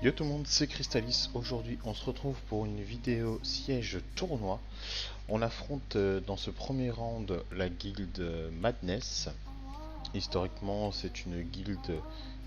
Yo tout le monde, c'est Crystalis. Aujourd'hui, on se retrouve pour une vidéo siège tournoi. On affronte dans ce premier round la guilde Madness. Historiquement, c'est une guilde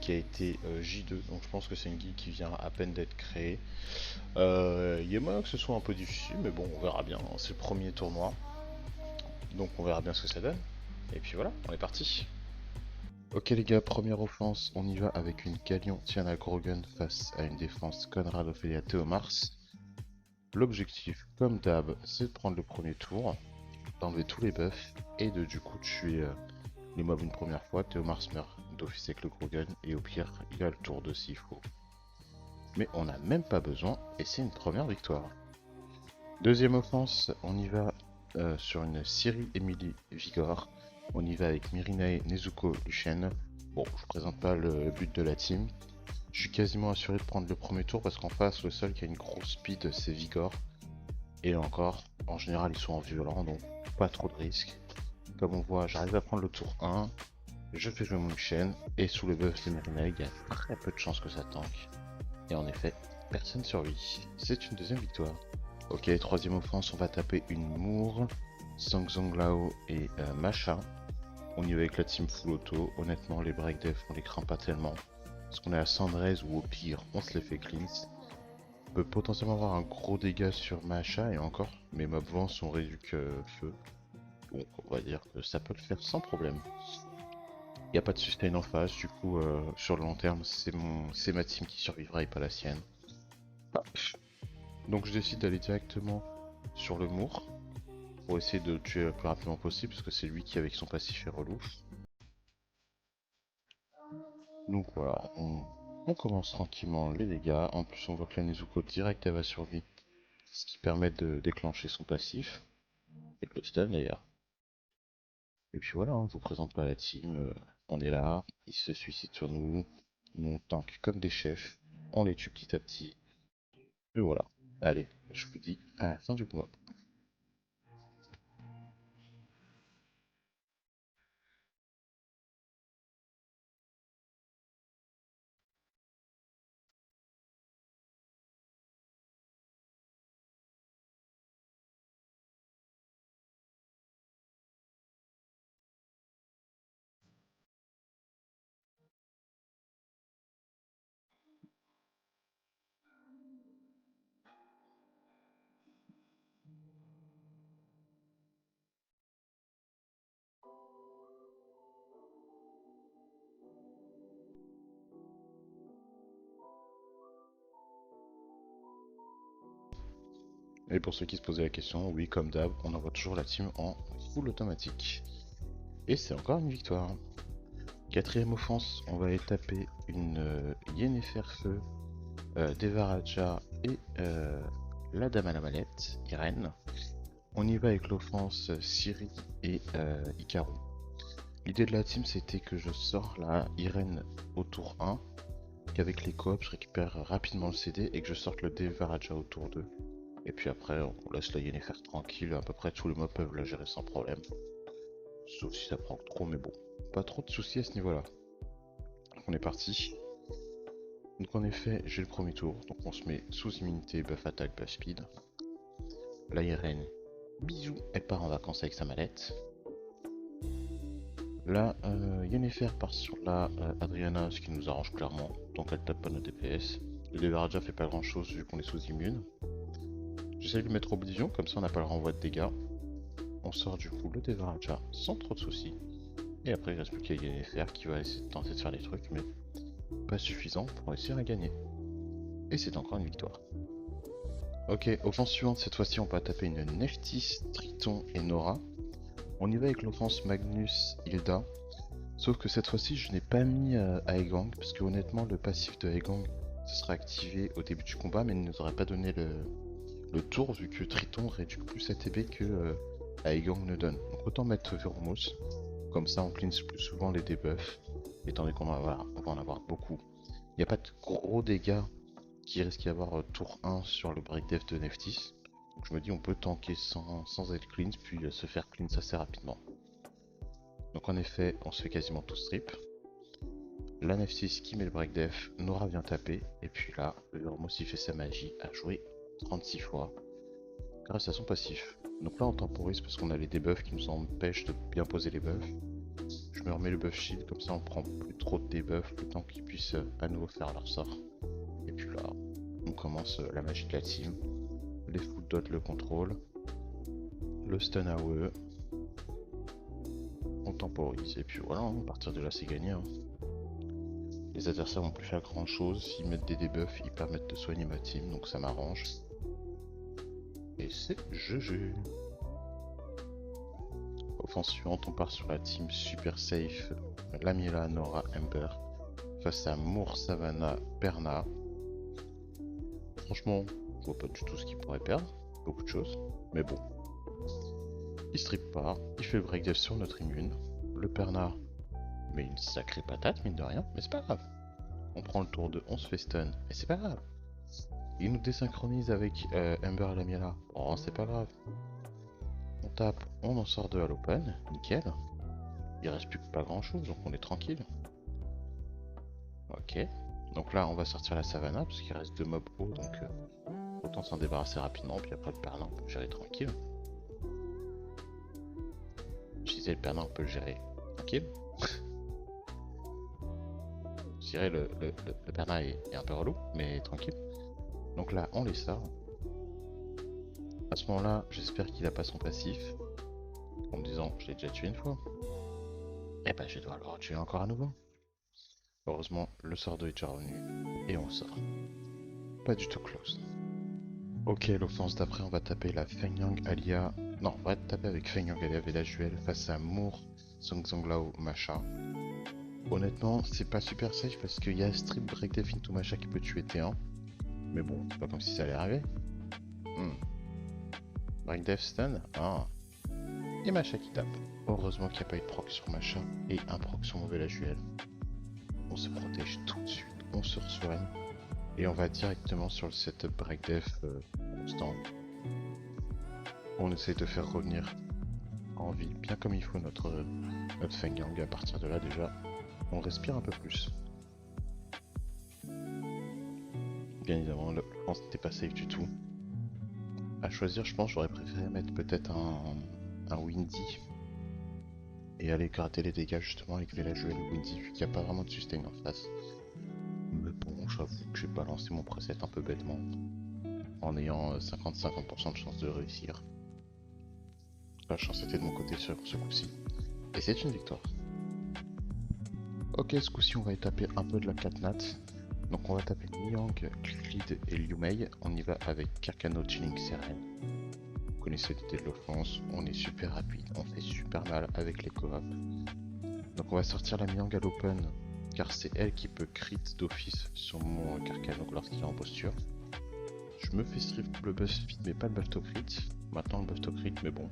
qui a été J2, donc je pense que c'est une guilde qui vient à peine d'être créée. Il y a moyen que ce soit un peu difficile, mais bon, on verra bien. C'est le premier tournoi, donc on verra bien ce que ça donne. Et puis voilà, on est parti. Ok les gars, première offense, on y va avec une Gallion Tiana Grogan face à une défense Conrad Ophelia Théomars. L'objectif, comme d'hab, c'est de prendre le premier tour, d'enlever tous les buffs et de du coup tuer les mobs une première fois. Théomars meurt d'office avec le Grogan et au pire, il a le tour 2 s'il faut. Mais on n'a même pas besoin et c'est une première victoire. Deuxième offense, on y va sur une Ciri Emily Vigor. On y va avec Mirinae Nezuko Luchen. Bon, je vous présente pas le but de la team. Je suis quasiment assuré de prendre le premier tour parce qu'en face, le seul qui a une grosse speed, c'est Vigor. Et encore, en général, ils sont en violent, donc pas trop de risques. Comme on voit, j'arrive à prendre le tour 1. Je fais jouer mon Luchen. Et sous le buff de Mirinae, il y a très peu de chances que ça tank. Et en effet, personne survit. C'est une deuxième victoire. Ok, troisième offense, on va taper une Moore, Sangzong Lao et Masha. On y va avec la team full auto. Honnêtement, les break def, on les craint pas tellement. Parce qu'on est à 113 ou au pire, on se les fait cleanse. On peut potentiellement avoir un gros dégât sur Masha et encore, mes mobs vents sont réduits que feu. Donc on va dire que ça peut le faire sans problème. Il n'y a pas de sustain en face, du coup sur le long terme c'est ma team qui survivra et pas la sienne. Donc je décide d'aller directement sur le Moor pour essayer de le tuer le plus rapidement possible parce que c'est lui qui avec son passif est relou. Donc voilà, on commence tranquillement les dégâts. En plus on voit que la Nezuko direct elle va survivre, ce qui permet de déclencher son passif et de le stun d'ailleurs. Et puis voilà, je vous présente pas la team, on est là, ils se suicident sur nous, on tank comme des chefs, on les tue petit à petit. Et voilà, allez, je vous dis à la fin du mois. Et pour ceux qui se posaient la question, oui, comme d'hab, on envoie toujours la team en full automatique. Et c'est encore une victoire. Quatrième offense, on va aller taper une Yennefer Feu, Devaraja et la Dame à la Mallette, Irène. On y va avec l'offense Ciri et Ikaru. L'idée de la team c'était que je sors la Irène au tour 1, qu'avec les coops je récupère rapidement le CD et que je sorte le Devaraja au tour 2. Et puis après, on laisse la Yennefer tranquille, à peu près tous les mobs peuvent la gérer sans problème. Sauf si ça prend trop, mais bon, pas trop de soucis à ce niveau-là. On est parti. Donc en effet, j'ai le premier tour, donc on se met sous immunité, buff attaque, buff speed. La Irène, bisous, elle part en vacances avec sa mallette. Là, Yennefer part sur la Adriana, ce qui nous arrange clairement, donc elle tape pas nos DPS. Le Devaraja fait pas grand chose vu qu'on est sous immune. J'essaie de lui mettre Oblivion, comme ça on n'a pas le renvoi de dégâts. On sort du coup le Devaraja sans trop de soucis. Et après il reste plus qu'à Yennefer qui va essayer de tenter de faire des trucs, mais pas suffisant pour réussir à gagner. Et c'est encore une victoire. Ok, offense suivante, cette fois-ci on va taper une Nephthys, Triton et Nora. On y va avec l'offense Magnus, Hilda. Sauf que cette fois-ci je n'ai pas mis Aegang, parce que honnêtement le passif de Aegang ce sera activé au début du combat, mais il ne nous aurait pas donné le tour vu que Triton réduit plus ATB que Aegang ne donne. Donc autant mettre Veromos, comme ça on cleanse plus souvent les debuffs, étant donné qu'on va en avoir beaucoup. Il n'y a pas de gros dégâts qui risque d'y avoir tour 1 sur le break def de Nephthys. Donc je me dis on peut tanker sans être cleanse puis se faire cleanse assez rapidement. Donc en effet on se fait quasiment tout strip. la 9-6 qui met le break def, Nora vient taper, et puis là, le Hormos il fait sa magie à jouer 36 fois grâce à son passif. Donc là on temporise parce qu'on a les debuffs qui nous empêchent de bien poser les buffs. Je me remets le buff shield, comme ça on prend plus trop de debuffs, le temps qu'ils puissent à nouveau faire leur sort. Et puis là, on commence la magie de la team. Les full dot le contrôle, le stun AOE, on temporise, et puis voilà, à partir de là c'est gagné. Hein. Les adversaires vont plus faire grand chose, s'ils mettent des debuffs, ils permettent de soigner ma team, donc ça m'arrange. Et c'est GG. Offense suivante, on part sur la team super safe, Lamiela, Nora, Ember, face à Moore, Savannah, Perna. Franchement, je vois pas du tout ce qu'il pourrait perdre, beaucoup de choses, mais bon. Il strip pas, il fait le break def sur notre immune, le Perna met une sacrée patate, mine de rien, mais c'est pas grave. On prend le tour 2, on se fait stun, mais c'est pas grave. Il nous désynchronise avec Ember et Lamiela, oh c'est pas grave. On tape, on en sort 2 à l'open, nickel. Il reste plus que pas grand chose, donc on est tranquille. Ok, donc là on va sortir la Savannah, parce qu'il reste 2 mobs hauts, donc autant s'en débarrasser rapidement, puis après le Perna on peut le gérer tranquille. Je disais le Perna on peut le gérer tranquille. Je dirais le Perna est un peu relou, mais tranquille. Donc là on les sort. À ce moment-là, j'espère qu'il a pas son passif. En me disant, je l'ai déjà tué une fois. Et bah je dois le retuer encore à nouveau. Heureusement, le sort 2 est déjà revenu. Et on sort. Pas du tout close. Ok, l'offense d'après, on va taper la Fengyang Alia. Non, on va taper avec Fengyang Alia Village Duel face à Moore, Song Zonglao, Masha. Honnêtement, c'est pas super safe parce qu'il y a Strip Break Def into Masha qui peut tuer T1. Mais bon, c'est pas comme si ça allait arriver. Break Def stun. Ah. Et Masha qui tape. Heureusement qu'il n'y a pas eu de proc sur Masha et un proc sur mon Village Duel. On se protège tout de suite, on se resoigne. Et on va directement sur le setup break def constant. On essaie de faire revenir en vie bien comme il faut notre Fengyang. À partir de là déjà, on respire un peu plus. Bien évidemment, le pense n'était pas safe du tout. À choisir, je pense j'aurais préféré mettre peut-être un Windy. Et aller gratter les dégâts justement avec Village et le Windy, vu qu'il n'y a pas vraiment de sustain en face. Mais bon, j'avoue que j'ai balancé mon preset un peu bêtement. En ayant 50-50% de chance de réussir. La chance était de mon côté sur ce coup-ci. Et c'est une victoire. Ok, ce coup-ci on va y taper un peu de la Catnat. Donc on va taper Niang, Clid et Liu Mei. On y va avec Carcano, Chilling, Seren. Vous connaissez l'idée de l'offense, on est super rapide, on fait super mal avec les co-op. Donc on va sortir la Niang à l'open, car c'est elle qui peut crit d'office sur mon Carcano lorsqu'il est en posture. Je me fais strip le buff speed mais pas le buff to crit. Maintenant le buff to crit mais bon.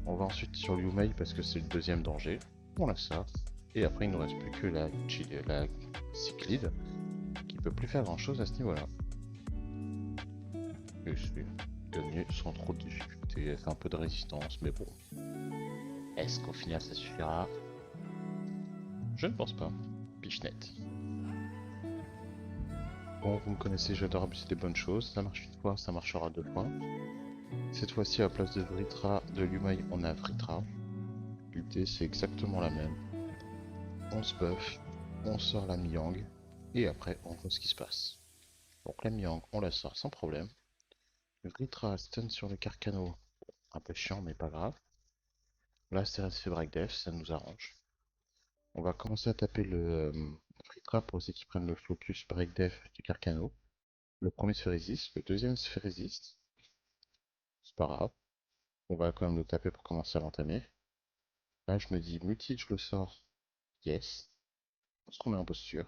On va ensuite sur Liu Mei parce que c'est le deuxième danger. On la sort. Et après il ne nous reste plus que la Cyclide qui peut plus faire grand chose à ce niveau là. Et c'est gagné sans trop de difficultés. Elle fait un peu de résistance mais bon. Est-ce qu'au final ça suffira? Je ne pense pas. Pichenette. Bon, vous me connaissez, j'adore abuser des bonnes choses. Ça marche une fois, ça marchera deux fois. Cette fois-ci, à la place de Vritra, de Liu Mei, on a Vritra. L'idée, c'est exactement la même. On se buff, on sort la Miang, et après, on voit ce qui se passe. Donc la Miang, on la sort sans problème. Vritra stun sur le Carcano. Un peu chiant, mais pas grave. Là, c'est fait break def, ça nous arrange. On va commencer à taper le Vritra pour essayer qu'il prenne le focus break def du Carcano. Le premier se fait résiste, le deuxième se fait résiste. C'est pas grave. On va quand même le taper pour commencer à l'entamer. Là, je me dis, multi, je le sors. Yes. On se remet en posture.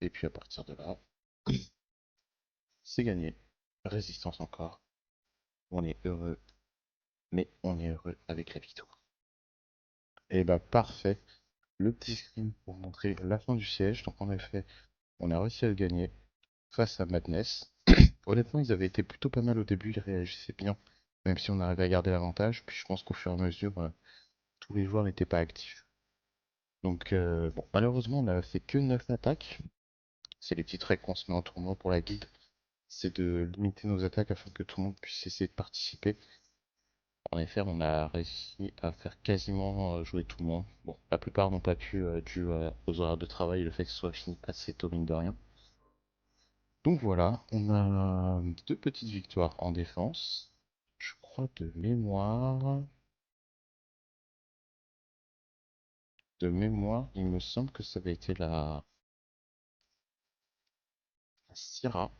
Et puis à partir de là, c'est gagné. Résistance encore. On est heureux. Mais on est heureux avec la victoire. Et bah parfait. Le petit screen pour montrer la fin du siège. Donc en effet, on a réussi à le gagner face à Madness. Honnêtement, ils avaient été plutôt pas mal au début, ils réagissaient bien. Même si on arrivait à garder l'avantage. Puis je pense qu'au fur et à mesure, tous les joueurs n'étaient pas actifs. Donc bon, malheureusement on a fait que 9 attaques. C'est les petites règles qu'on se met en tournoi pour la guilde. C'est de limiter nos attaques afin que tout le monde puisse essayer de participer. En effet, on a réussi à faire quasiment jouer tout le monde. Bon, la plupart n'ont pas pu, dû aux horaires de travail et le fait que ce soit fini assez tôt, mine de rien. Donc voilà, on a deux petites victoires en défense. Je crois de mémoire. De mémoire, il me semble que ça avait été la Syrah.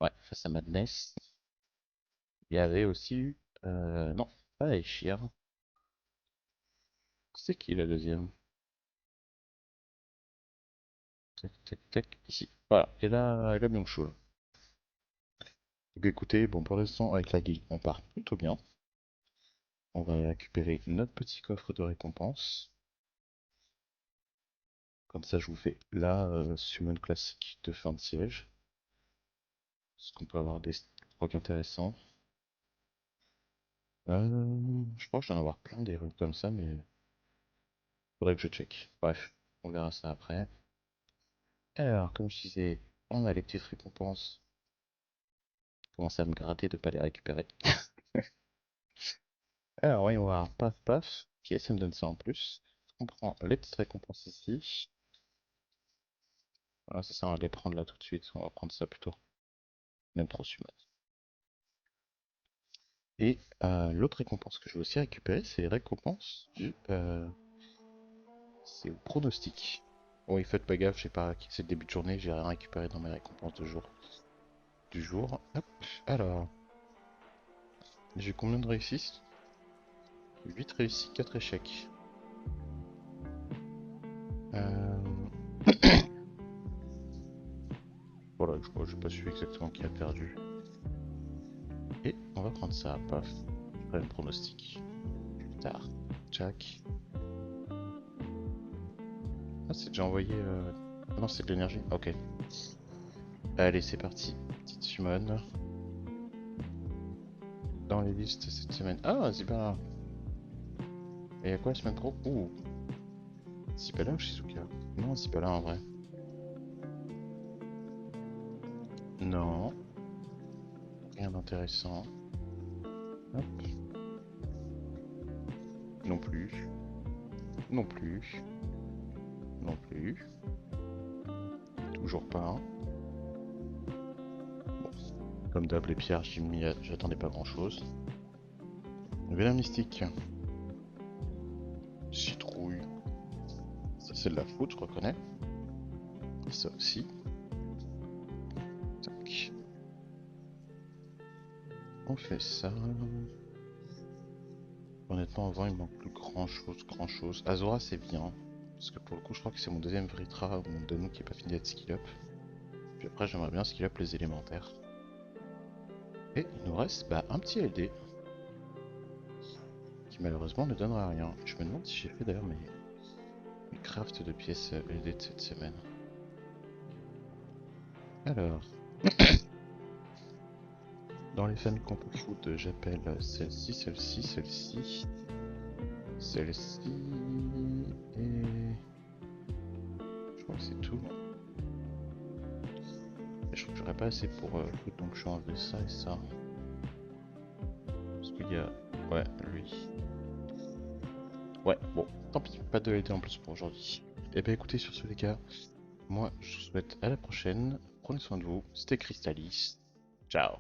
Ouais, face à Madness. Il y avait aussi eu. Non, pas Eshir. C'est qui la deuxième? Tac, tac, tac, ici. Voilà, et là Byung-Chul. Donc écoutez, bon pour l'instant avec la guilde on part plutôt bien. On va récupérer notre petit coffre de récompense. Comme ça je vous fais la summon classique de fin de siège. Parce qu'on peut avoir des trucs intéressants. Je crois que je dois en avoir plein des runes comme ça, mais faudrait que je check. Bref, on verra ça après. Alors, comme je disais, on a les petites récompenses. Commence à me gratter de pas les récupérer. Alors, voyons voir. Paf, paf. Ok, ça me donne ça en plus. On prend les petites récompenses ici. Voilà, ça sert à les prendre là tout de suite. On va prendre ça plutôt. Même trop summon. Et l'autre récompense que je vais aussi récupérer, c'est les récompenses du. C'est au pronostic. Oui, faites pas gaffe, j'ai pas. C'est le début de journée, j'ai rien récupéré dans mes récompenses de jour. Du jour. Hop. Alors. J'ai combien de réussites? 8 réussis, 4 échecs. Euh... Voilà, je crois, j'ai pas su exactement qui a perdu. Et on va prendre ça, paf. Je ferai le pronostic. Plus tard. Jack. Ah, c'est déjà envoyé. Ah non, c'est de l'énergie. Ok. Allez, c'est parti. Petite summon. Dans les listes cette semaine. Ah, Zibala. Et y'a quoi la semaine pro? Ouh. Zibala ou Shizuka? Non, Zibala en vrai. Non. Rien d'intéressant. Hop. Non plus. Non plus. Non plus. Toujours pas. Bon. Comme d'hab, les pierres, j'attendais pas grand chose. Vélin mystique. Citrouille. Ça, c'est de la faute, je reconnais. Ça aussi. Tac. On fait ça. Honnêtement, avant, il manque plus grand chose, grand chose. Azora, c'est bien. Parce que pour le coup, je crois que c'est mon deuxième Vritra ou mon Danu qui est pas fini d'être skill up. Puis après, j'aimerais bien skill up les élémentaires. Et il nous reste un petit LD. Qui malheureusement ne donnera rien. Je me demande si j'ai fait d'ailleurs mes crafts de pièces LD de cette semaine. Alors. Dans les familles qu'on peut foot, j'appelle celle-ci, celle-ci, celle-ci. Celle-ci. Et. Je crois que c'est tout. Et je crois que j'aurais pas assez pour foot, donc je suis enlevé ça et ça. Parce qu'il y a. Ouais, lui. Ouais, bon, tant pis, pas de LD en plus pour aujourd'hui. Et ben écoutez, sur ce les gars, moi je vous souhaite à la prochaine. Prenez soin de vous, c'était Crystalis. Ciao.